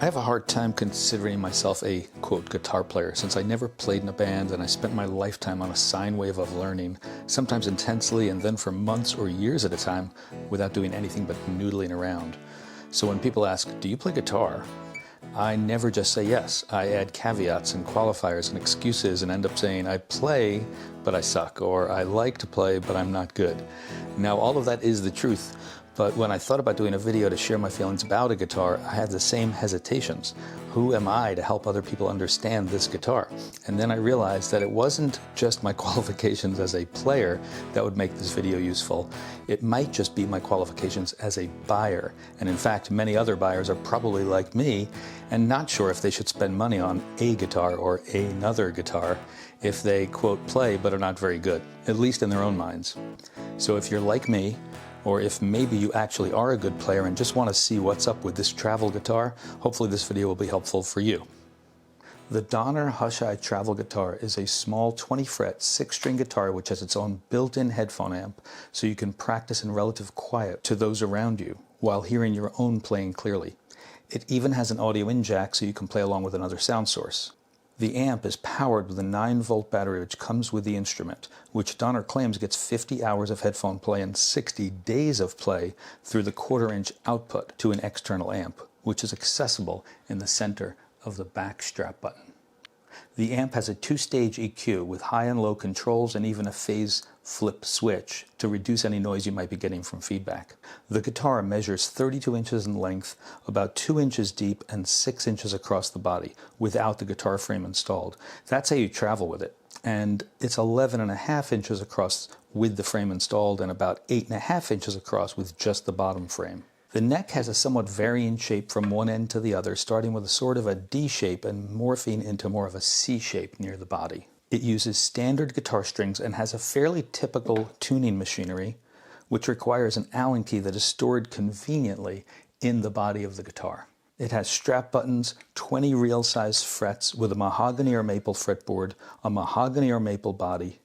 I have a hard time considering myself a, quote, guitar player since I never played in a band and I spent my lifetime on a sine wave of learning, sometimes intensely and then for months or years at a time without doing anything but noodling around. So when people ask, do you play guitar? I never just say yes. I add caveats and qualifiers and excuses and end up saying I play, but I suck, or I like to play, but I'm not good. Now all of that is the truth. But when I thought about doing a video to share my feelings about a guitar, I had the same hesitations. Who am I to help other people understand this guitar? And then I realized that it wasn't just my qualifications as a player that would make this video useful. It might just be my qualifications as a buyer. And in fact, many other buyers are probably like me and not sure if they should spend money on a guitar or another guitar if they, quote, play but are not very good, at least in their own minds. So if you're like me, or if maybe you actually are a good player and just want to see what's up with this travel guitar, hopefully this video will be helpful for you. The Donner Hush-Eye Travel Guitar is a small 20-fret 6-string guitar which has its own built-in headphone amp, so you can practice in relative quiet to those around you while hearing your own playing clearly. It even has an audio-in jack so you can play along with another sound source. The amp is powered with a 9-volt battery which comes with the instrument, which Donner claims gets 50 hours of headphone play and 60 days of play through the 1/4-inch output to an external amp, which is accessible in the center of the back strap button. The amp has a 2-stage EQ with high and low controls and even a phase flip switch to reduce any noise you might be getting from feedback. The guitar measures 32 inches in length, about 2 inches deep and 6 inches across the body without the guitar frame installed. That's how you travel with it. And it's 11.5 inches across with the frame installed and about 8.5 inches across with just the bottom frame. The neck has a somewhat varying shape from one end to the other, starting with a sort of a D shape and morphing into more of a C shape near the body. It uses standard guitar strings and has a fairly typical tuning machinery, which requires an Allen key that is stored conveniently in the body of the guitar. It has strap buttons, 20 real-size frets with a mahogany or maple fretboard, a mahogany or maple body,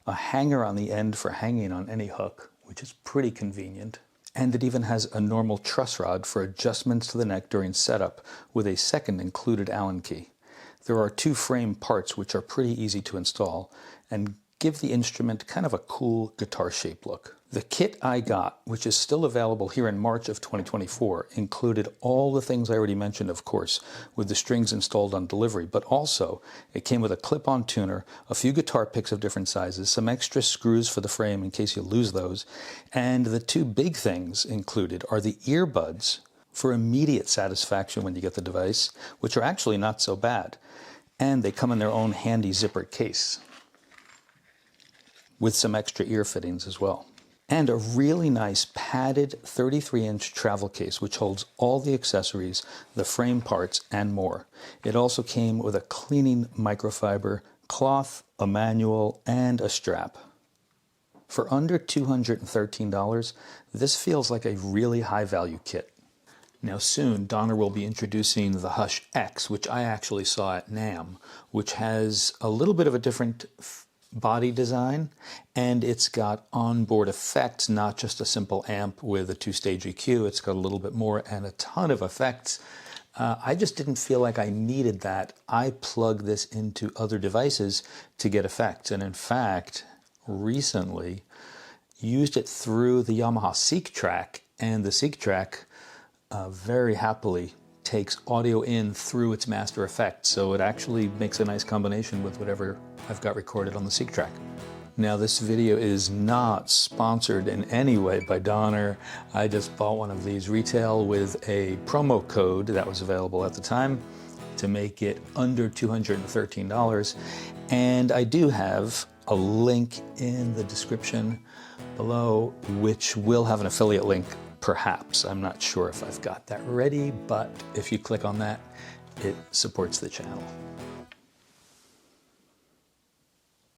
a hanger on the end for hanging on any hook, which is pretty convenient. And it even has a normal truss rod for adjustments to the neck during setup with a second included Allen key. There are 2 frame parts which are pretty easy to install and give the instrument kind of a cool guitar-shaped look. The kit I got, which is still available here in March of 2024, included all the things I already mentioned, of course, with the strings installed on delivery, but also it came with a clip-on tuner, a few guitar picks of different sizes, some extra screws for the frame in case you lose those, and the 2 big things included are the earbuds for immediate satisfaction when you get the device, which are actually not so bad, and they come in their own handy zippered case with some extra ear fittings as well. And a really nice padded 33-inch travel case which holds all the accessories, the frame parts, and more. It also came with a cleaning microfiber cloth, a manual, and a strap. For under $213, this feels like a really high-value kit. Now soon, Donner will be introducing the Hush X, which I actually saw at NAMM, which has a little bit of a different body design, and it's got onboard effects, not just a simple amp with a 2-stage EQ. It's got a little bit more and a ton of effects. I just didn't feel like I needed that. I plug this into other devices to get effects, and in fact, recently used it through the Yamaha Seek Track, and the Seek Track very happily takes audio in through its master effect, so it actually makes a nice combination with whatever I've got recorded on the Seek Track. Now this video is not sponsored in any way by Donner. I just bought one of these retail with a promo code that was available at the time to make it under $213, and I do have a link in the description below which will have an affiliate link. Perhaps. I'm not sure if I've got that ready, but if you click on that, it supports the channel.